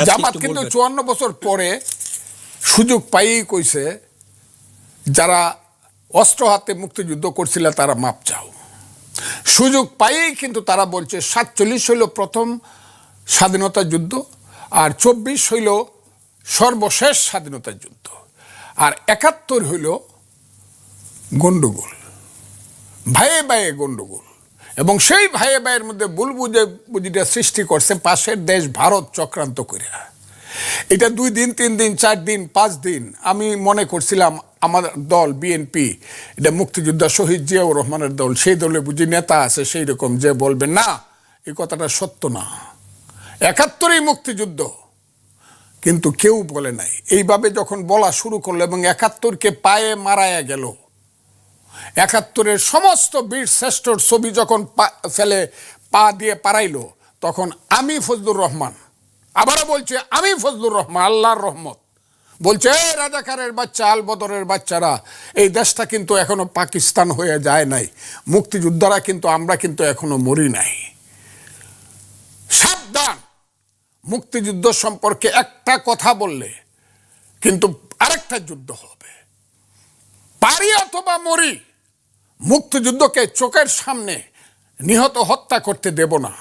জামাত কিন্তু 54 বছর পরে সুযোগ পাইই কইছে যারা অস্ত্র হাতে মুক্তিযুদ্ধ করছিল তারা মাপ চাও। সুযোগ পাইই কিন্তু তারা বলছে 47 হইল প্রথম স্বাধীনতা যুদ্ধ, আর 24 হইল সর্বশেষ স্বাধীনতা যুদ্ধ, আর 71 হইল গন্ডগোল, ভাইয়ে ভাইয়ে গন্ডগোল। এবং সেই ভাইয়ে ভাইয়ের মধ্যে বুঝিটা সৃষ্টি করছে পাশের দেশ ভারত চক্রান্ত করে। এটা 2 দিন 3 দিন 4 দিন 5 দিন আমি মনে করছিলাম আমার দল বিএনপি এটা মুক্তিযোদ্ধা শহীদ জিয়াউর রহমানের দল, সেই দলে বুঝি নেতা আছে সেই রকম যে বলবে না এই কথাটা সত্য না, 71ই মুক্তিযুদ্ধ। কিন্তু কেউ বলে নাই। এইভাবে যখন বলা শুরু করলো এবং 71কে পায়ে মারায়া গেল, 71-এর সমস্ত বীর শ্রেষ্ঠর ছবি যখন ফেলে পা দিয়ে পারাইলো, তখন আমি ফজলুর রহমান, আবারও বলছে আমি ফজলুর রহমান, আল্লাহর রহমত, বলছে এই রাজাকারের বাচ্চা আল বদরের বাচ্চারা, এই দেশটা কিন্তু এখনো পাকিস্তান হয়ে যায় নাই, মুক্তিযোদ্ধারা কিন্তু আমরা কিন্তু এখনো মরি নাই, সাবধান, মুক্তিযুদ্ধ সম্পর্কে একটা কথা বললে কিন্তু আরেকটা যুদ্ধ হবে, পারি অথবা মরি, মুক্তিযুদ্ধকে চোখের সামনে নিহত হত্যা করতে দেব না।